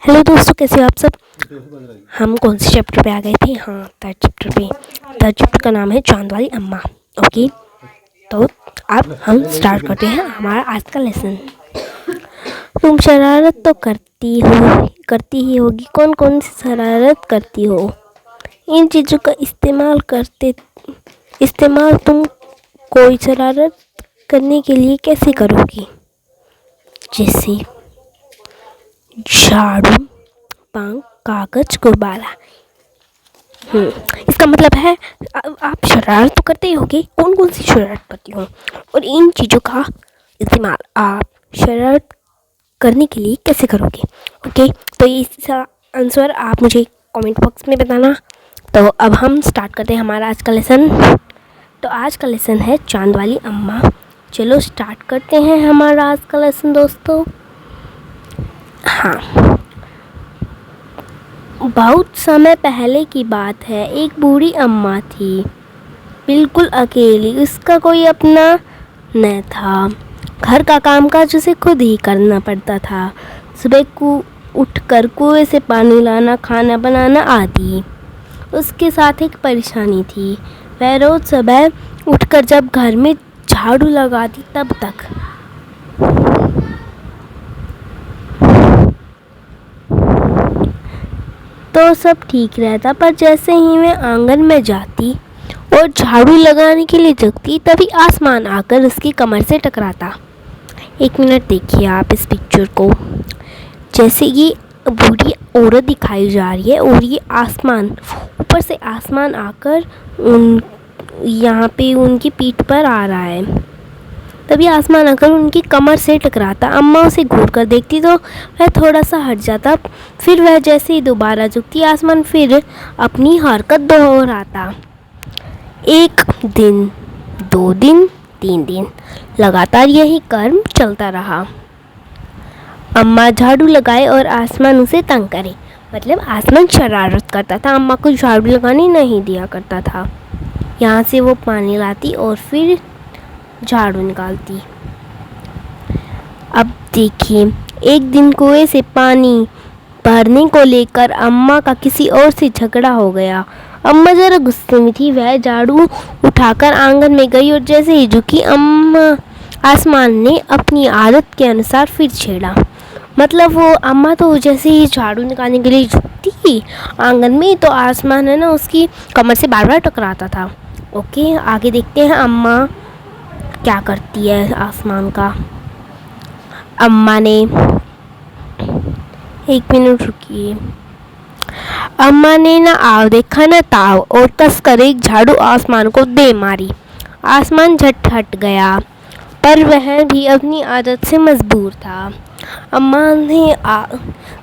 Hello दोस्तों, कैसे हो आप सब। हम कौन से चैप्टर पे आ गए थे? हाँ, थर्ड चैप्टर पे। थर्ड चैप्टर का नाम है चांद वाली अम्मा। ओके, तो अब हम स्टार्ट करते हैं हमारा आज का लेसन। तुम शरारत तो करती ही होगी। कौन कौन सी शरारत करती हो? इन चीज़ों का इस्तेमाल तुम कोई शरारत करने के लिए कैसे करोगी? जैसे झाड़ू, पंख, कागज, गुब्बारा। इसका मतलब है आप शरारत तो करते ही होगे। कौन कौन सी शरारत करती हो और इन चीज़ों का इस्तेमाल आप शरारत करने के लिए कैसे करोगे? ओके, तो इसका आंसर आप मुझे कमेंट बॉक्स में बताना। तो अब हम स्टार्ट करते हैं हमारा आज का लेसन। तो आज का लेसन है चांद वाली अम्मा। चलो स्टार्ट करते हैं हमारा आज का लेसन दोस्तों। हाँ, बहुत समय पहले की बात है। एक बूढ़ी अम्मा थी, बिल्कुल अकेली। उसका कोई अपना न था। घर का कामकाज उसे खुद ही करना पड़ता था। सुबह को उठकर कुएं से पानी लाना, खाना बनाना आदि। उसके साथ एक परेशानी थी। वह रोज सुबह उठकर जब घर में झाड़ू लगाती तब तक तो सब ठीक रहता, पर जैसे ही मैं आंगन में जाती और झाड़ू लगाने के लिए झुकती, तभी आसमान आकर उसकी कमर से टकराता। एक मिनट देखिए आप इस पिक्चर को। जैसे ये बूढ़ी औरत दिखाई जा रही है और ये आसमान, ऊपर से आसमान आकर यहाँ पे उनकी पीठ पर आ रहा है। तभी आसमान आकर उनकी कमर से टकराता। अम्मा उसे घूर कर देखती तो वह थोड़ा सा हट जाता। फिर वह जैसे ही दोबारा झुकती, आसमान फिर अपनी हरकत दोहराता। एक दिन, 2 दिन, 3 दिन, लगातार यही क्रम चलता रहा। अम्मा झाड़ू लगाए और आसमान उसे तंग करे। मतलब आसमान शरारत करता था, अम्मा को झाड़ू लगाने नहीं दिया करता था। यहाँ से वो पानी लाती और फिर झाड़ू निकालती। अब देखिए, एक दिन कुएं से पानी भरने को लेकर अम्मा का किसी और से झगड़ा हो गया। अम्मा जरा गुस्से में थी। वह झाड़ू उठाकर आंगन में गई और जैसे ही झुकी, आसमान ने अपनी आदत के अनुसार फिर छेड़ा। मतलब वो अम्मा तो जैसे ही झाड़ू निकालने के लिए झुकती आंगन में, तो आसमान है ना उसकी कमर से बार बार टकराता था। ओके, आगे देखते हैं अम्मा क्या करती है आसमान का। अम्मा ने, एक मिनट रुकिए। अम्मा ने ना आव देखा ना ताव और कस कर एक झाड़ू आसमान को दे मारी। आसमान झट हट गया, पर वह भी अपनी आदत से मजबूर था। अम्मा ने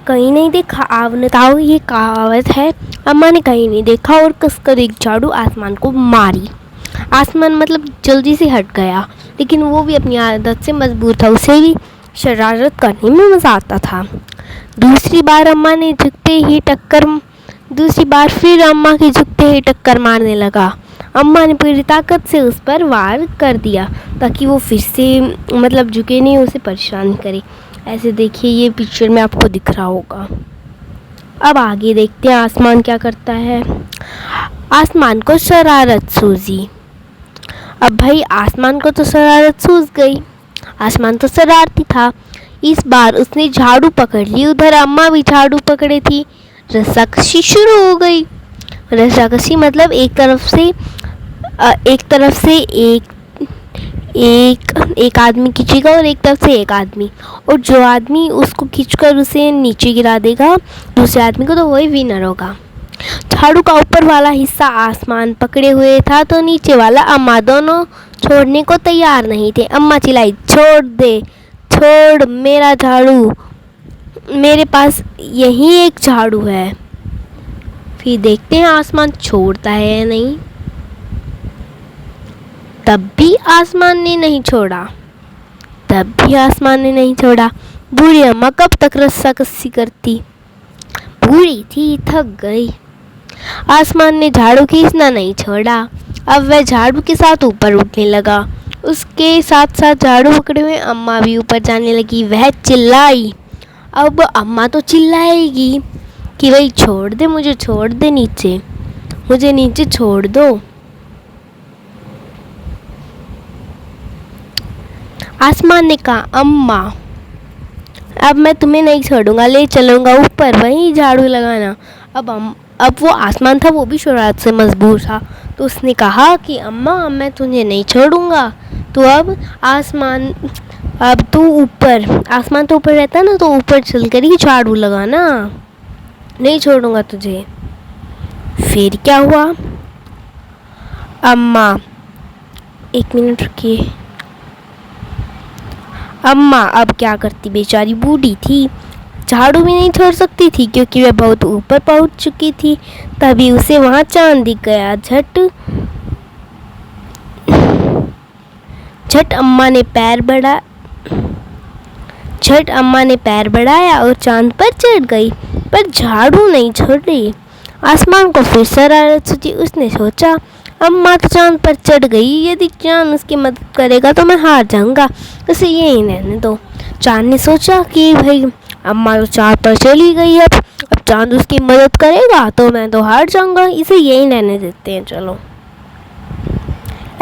कहीं नहीं देखा। आव न ताव ये कहावत है। अम्मा ने कहीं नहीं देखा और कसकर एक झाड़ू आसमान को मारी। आसमान मतलब जल्दी से हट गया, लेकिन वो भी अपनी आदत से मजबूर था। उसे भी शरारत करने में मज़ा आता था। दूसरी बार फिर अम्मा की झुकते ही टक्कर मारने लगा। अम्मा ने पूरी ताकत से उस पर वार कर दिया ताकि वो फिर से मतलब झुके नहीं, उसे परेशान करे। ऐसे देखिए, ये पिक्चर में आपको दिख रहा होगा। अब आगे देखते हैं आसमान क्या करता है। आसमान को शरारत सूझी। अब भाई आसमान को तो शरारत सूझ गई। आसमान तो शरारती था। इस बार उसने झाड़ू पकड़ ली। उधर अम्मा भी झाड़ू पकड़े थी। रस्साकशी शुरू हो गई। रस्साकशी मतलब एक तरफ से एक आदमी खींचेगा और एक तरफ से एक आदमी, और जो आदमी उसको खींचकर उसे नीचे गिरा देगा दूसरे आदमी को, तो वही विनर होगा। झाड़ू का ऊपर वाला हिस्सा आसमान पकड़े हुए था, तो नीचे वाला अम्मा दोनों छोड़ने को तैयार नहीं थे। अम्मा चिल्लाई, छोड़ दे, छोड़ मेरा झाड़ू, मेरे पास यही एक झाड़ू है। फिर देखते हैं आसमान छोड़ता है या नहीं। तब भी आसमान ने नहीं छोड़ा। बूढ़ी अम्मा कब तक रस्साकसी करती? बूढ़ी थी, थक गई। आसमान ने झाड़ू खींचना नहीं छोड़ा। अब वह झाड़ू के साथ ऊपर उठने लगा। उसके साथ साथ झाड़ू पकड़े हुए अम्मा भी ऊपर जाने लगी। वह चिल्लाई, अब अम्मा तो चिल्लाएगी कि भाई छोड़ दे, मुझे छोड़ दे, मुझे नीचे छोड़ दो। आसमान ने कहा, अम्मा अब मैं तुम्हें नहीं छोड़ूंगा, ले चलूंगा ऊपर, वहीं झाड़ू लगाना। अब वो आसमान था वो भी शरारत से मजबूर था, तो उसने कहा कि अम्मा मैं तुझे नहीं छोड़ूंगा, तो अब तू ऊपर, आसमान तो ऊपर रहता ना, तो ऊपर चलकर ही झाड़ू लगाना, नहीं छोड़ूंगा तुझे। फिर क्या हुआ? अम्मा, एक मिनट रुकिए। अम्मा अब क्या करती, बेचारी बूढ़ी थी, झाड़ू भी नहीं छोड़ सकती थी क्योंकि वह बहुत ऊपर पहुंच चुकी थी। तभी उसे वहां चांद दिख गया। झट अम्मा ने पैर बढ़ाया और चांद पर चढ़ गई, पर झाड़ू नहीं छोड़ रही। आसमान को फिर शरारत सूझी। उसने सोचा, अम्मा तो चांद पर चढ़ गई, यदि चांद उसकी मदद करेगा तो मैं हार जाऊंगा, उसे यही रहने दो। चांद ने सोचा कि भाई अम्मा तो चांद पर चली गई, अब चांद उसकी मदद करेगा तो मैं तो हार जाऊंगा, इसे यही रहने देते हैं, चलो।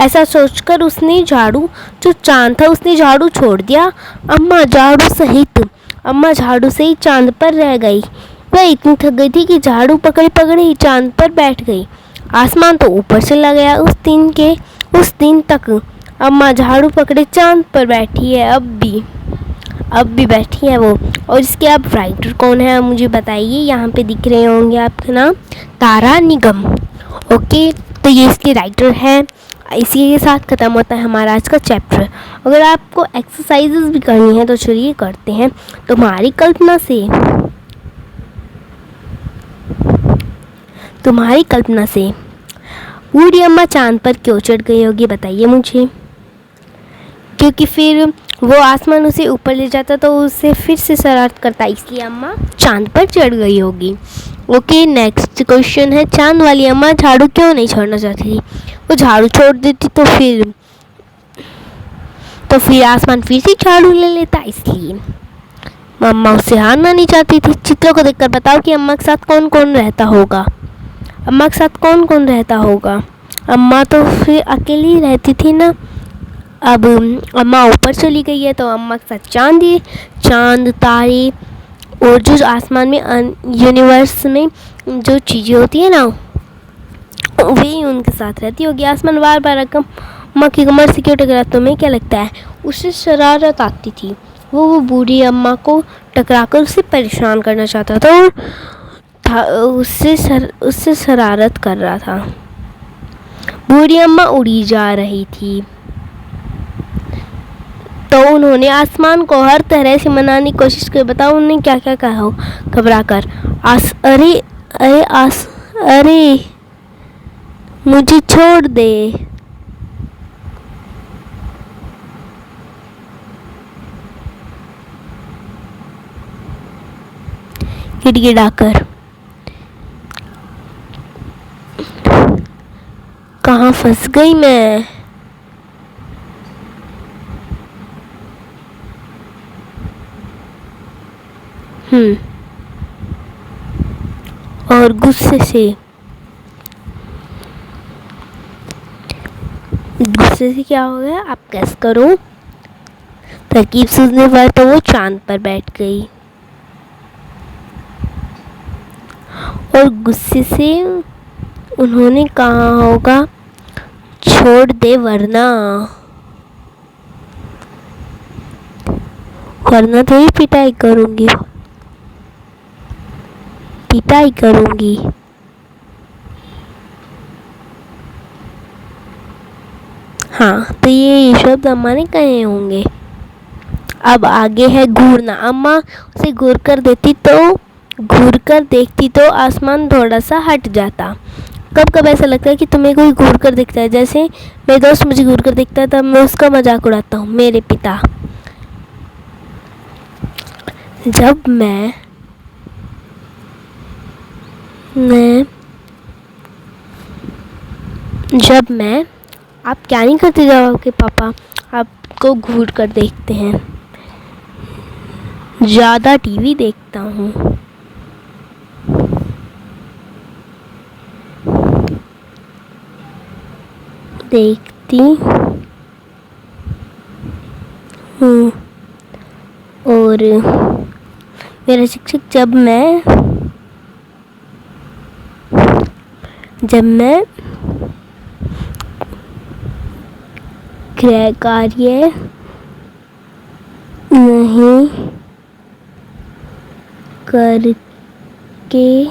ऐसा सोचकर उसने जो चांद था उसने झाड़ू छोड़ दिया। अम्मा झाड़ू से ही चांद पर रह गई। वह इतनी थक गई थी कि झाड़ू पकड़े पकड़े ही चांद पर बैठ गई। आसमान तो ऊपर चला गया। उस दिन तक अम्मा झाड़ू पकड़े चांद पर बैठी है, अब भी बैठी है वो। और इसके अब राइटर कौन है मुझे बताइए, यहाँ पे दिख रहे होंगे आपका नाम, तारा निगम। ओके, तो ये इसके राइटर हैं। इसी के साथ ख़त्म होता है हमारा आज का चैप्टर। अगर आपको एक्सरसाइजेस भी करनी है तो चलिए करते हैं। तुम्हारी कल्पना से बूढ़ी अम्मा चांद पर क्यों चढ़ गई होगी, बताइए मुझे। क्योंकि फिर वो आसमान उसे ऊपर ले जाता तो उसे फिर से शरारत करता, इसलिए अम्मा चांद पर चढ़ गई होगी। ओके, नेक्स्ट क्वेश्चन है, चांद वाली अम्मा झाड़ू क्यों नहीं छोड़ना चाहती थी? वो झाड़ू छोड़ देती तो फिर आसमान फिर से झाड़ू ले लेता, इसलिए अम्मा उससे हारना नहीं चाहती थी। चित्रों को देखकर बताओ कि अम्मा के साथ कौन कौन रहता होगा। अम्मा तो फिर अकेली ही रहती थी ना। अब अम्मा ऊपर चली गई है तो अम्मा के साथ चांद, तारे और जो आसमान में यूनिवर्स में जो चीज़ें होती है ना, वही उनके साथ रहती होगी। आसमान बार बार अम्मा की कमर से क्यों टकरा, तुम्हें क्या लगता है? उससे शरारत आती थी। वो बूढ़ी अम्मा को टकराकर उसे परेशान करना चाहता था और उससे शरारत कर रहा था। बूढ़ी अम्मा उड़ी जा रही थी तो उन्होंने आसमान को हर तरह से मनाने की कोशिश की। बताओ उन्होंने क्या क्या कहा हो, घबरा कर। अरे मुझे छोड़ दे। गिड़गिड़ाकर, कहाँ फंस गई मैं? और गुस्से से क्या हो गया, आप गेस करो। तरकीब सूझने पर तो वो चांद पर बैठ गई और गुस्से से उन्होंने कहा होगा, छोड़ दे वरना तो ही पिटाई करूंगी। हाँ, तो ये शब्द अम्मा ने कहे होंगे। अब आगे है घूरना। अम्मा उसे घूर कर देखती तो आसमान थोड़ा सा हट जाता। कब कब ऐसा लगता है कि तुम्हें कोई घूर कर दिखता है, जैसे मेरे दोस्त मुझे घूर कर दिखता है तब मैं उसका मजाक उड़ाता हूँ। मेरे पिता, जब मैं आप क्या नहीं करते जब आपके पापा आपको घूर कर देखते हैं? ज़्यादा टीवी देखता हूँ। देखती हूँ। और मेरा शिक्षक जब मैं गृह कार्य नहीं करके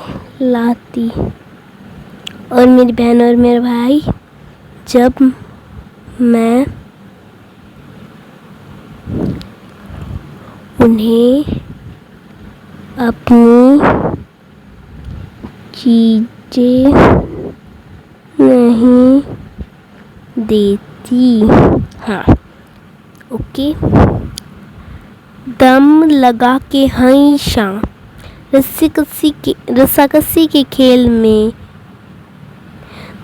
लाती और मेरी बहन और मेरा भाई जब मैं उन्हें अपनी चीज़ें नहीं देती। हाँ, ओके। दम लगा के हमेशा रस्साकसी के खेल में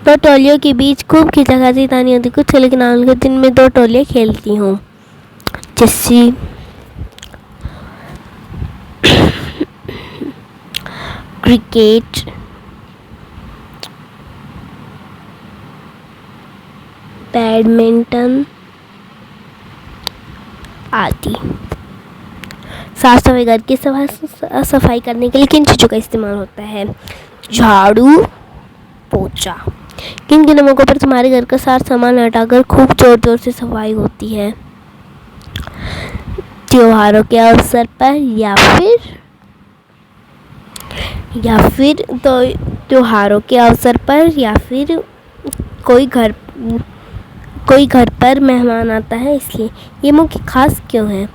दो टोलियों के बीच खूब खींचाखाची तानी होती कुछ, लेकिन आने के दिन में दो टोलियाँ खेलती हूँ, जैसे क्रिकेट, बैडमिंटन आदि। साफ सफाई घर की सफाई करने के लिए किन चीज़ों का इस्तेमाल होता है? झाड़ू, पोछा। किन किन मौकों पर तुम्हारे घर का सारा सामान हटाकर खूब जोर जोर से सफाई होती है? त्योहारों के अवसर पर तो त्योहारों के अवसर पर या फिर कोई घर पर मेहमान आता है इसलिए। ये मौके खास क्यों है?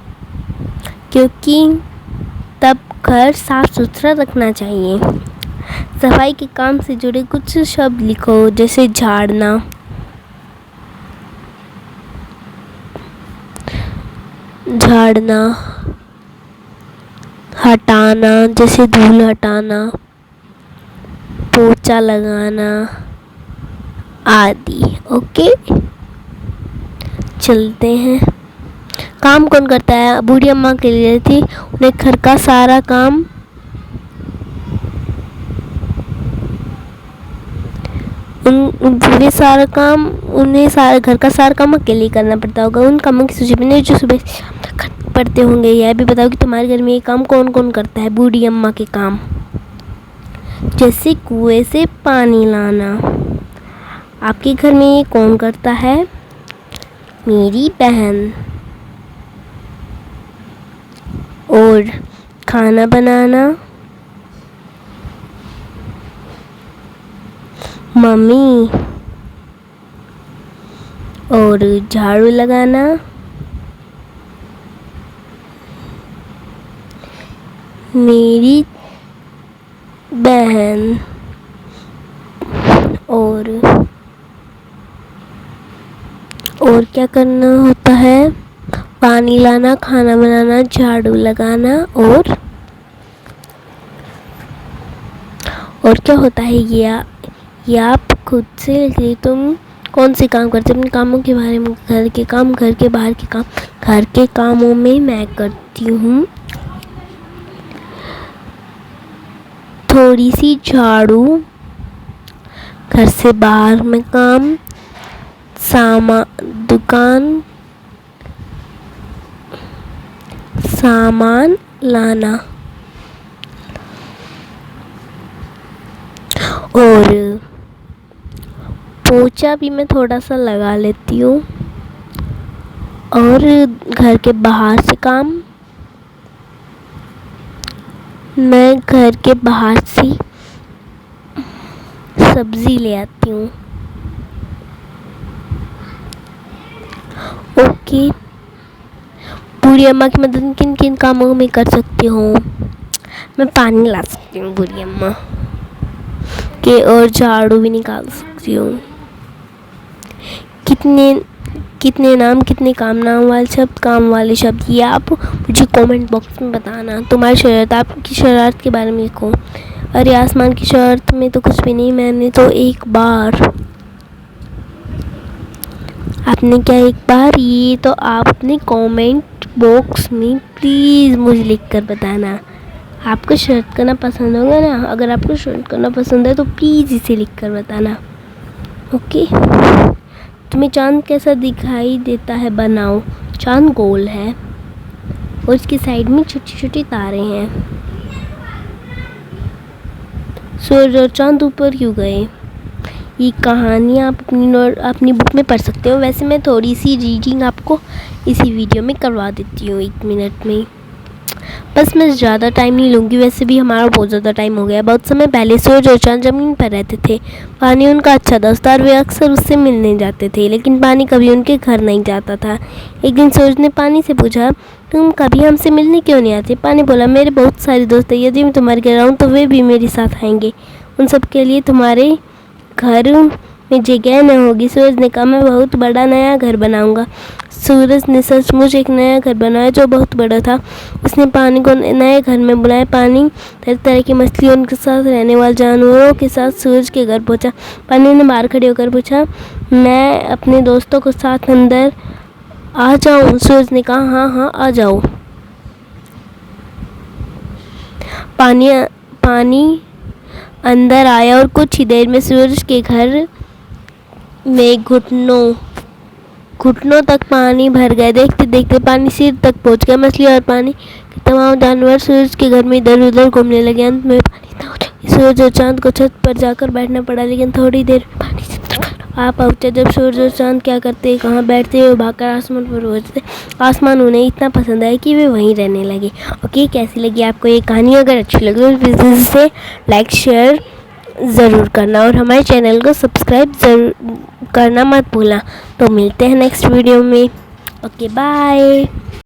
क्योंकि तब घर साफ सुथरा रखना चाहिए। सफाई के काम से जुड़े कुछ शब्द लिखो, जैसे झाड़ना, हटाना, जैसे धूल हटाना, पोछा लगाना आदि। ओके, चलते हैं। काम कौन करता है? बूढ़ी अम्मा के लिए थी, उन्हें घर का सारा काम उन्हें घर का सारा काम अकेले करना पड़ता होगा। उन कामों की सूची में जो सुबह से शाम तक पड़ते होंगे। यह भी बताओ कि तुम्हारे घर में ये काम कौन कौन करता है? बूढ़ी अम्मा के काम, जैसे कुएं से पानी लाना। आपके घर में ये कौन करता है? मेरी बहन। और खाना बनाना मम्मी। और झाड़ू लगाना मेरी बहन। और क्या करना होता है? पानी लाना, खाना बनाना, झाड़ू लगाना और क्या होता है? ये आप खुद से लिखिए। तुम कौन से काम करते हो? अपने कामों के बारे में। घर के काम, घर के बाहर के काम। घर के कामों में मैं करती हूँ थोड़ी सी झाड़ू, घर से बाहर में काम, सामान लाना। और पोछा भी मैं थोड़ा सा लगा लेती हूँ। और घर के बाहर से काम, मैं घर के बाहर से सब्जी ले आती हूँ। ओके। बूढ़ी अम्मा की मदद किन किन कामों में कर सकती हूँ? मैं पानी ला सकती हूँ बूढ़ी अम्मा के, और झाड़ू भी निकाल सकती हूँ। कितने नाम, कितने काम वाले शब्द ये आप मुझे कमेंट बॉक्स में बताना। तुम्हारी शरारत, आपकी शरारत के बारे में लिखो। अरे आसमान की शरारत में तो कुछ भी नहीं। मैंने तो एक बार, आपने क्या एक बार? ये तो आप अपने कमेंट बॉक्स में प्लीज़ मुझे लिख कर बताना। आपको शर्ट करना पसंद होगा ना? अगर आपको शर्ट करना पसंद है तो प्लीज़ इसे लिख कर बताना। ओके, तुम्हें चांद कैसा दिखाई देता है बनाओ। चांद गोल है और इसकी साइड में छोटी छोटी तारे हैं। सूरज और चांद ऊपर क्यों गए? ये कहानियाँ आप अपनी बुक में पढ़ सकते हो। वैसे मैं थोड़ी सी रीडिंग आपको इसी वीडियो में करवा देती हूँ 1 मिनट में। बस मैं ज़्यादा टाइम नहीं लूँगी, वैसे भी हमारा बहुत ज़्यादा टाइम हो गया। बहुत समय पहले सूरज और चांद ज़मीन पर रहते थे। पानी उनका अच्छा दोस्त था और वे अक्सर उससे मिलने जाते थे, लेकिन पानी कभी उनके घर नहीं जाता था। एक दिन सूरज ने पानी से पूछा, तुम कभी हमसे मिलने क्यों नहीं आते? पानी बोला, मेरे बहुत सारे दोस्त हैं, यदि मैं तुम्हारे घर आऊँ तो वे भी मेरे साथ आएंगे। उन सब के लिए तुम्हारे घर में जगह न होगी। सूरज ने कहा, मैं बहुत बड़ा नया घर बनाऊंगा। सूरज ने सचमुच एक नया घर बनाया जो बहुत बड़ा था। उसने पानी को नए घर में बुलाया। पानी तरह तरह की मछलियों के साथ रहने वाले जानवरों के साथ सूरज के घर पहुंचा। पानी ने बाहर खड़े होकर पूछा, मैं अपने दोस्तों के साथ अंदर आ जाऊं? सूरज ने कहा, हाँ हाँ आ जाओ। पानी अंदर आया और कुछ ही देर में सूरज के घर में घुटनों तक पानी भर गया। देखते देखते पानी सिर तक पहुंच गया। मछली और पानी के तमाम जानवर सूरज के घर में इधर उधर घूमने लगे। अंत में पानी इतना ऊंचा कि सूरज और चांद को छत पर जाकर बैठना पड़ा, लेकिन थोड़ी देर में पानी से आ पहुंचा। जब सूरज और चांद क्या करते, कहाँ बैठते, वो भागकर आसमान पर पहुंचते। आसमान उन्हें इतना पसंद आया कि वे वहीं रहने लगे। ओके, कैसी लगी आपको ये कहानी? अगर अच्छी लगी तो इसे लाइक शेयर ज़रूर करना और हमारे चैनल को सब्सक्राइब ज़रूर करना मत भूलना। तो मिलते हैं नेक्स्ट वीडियो में। Okay, bye.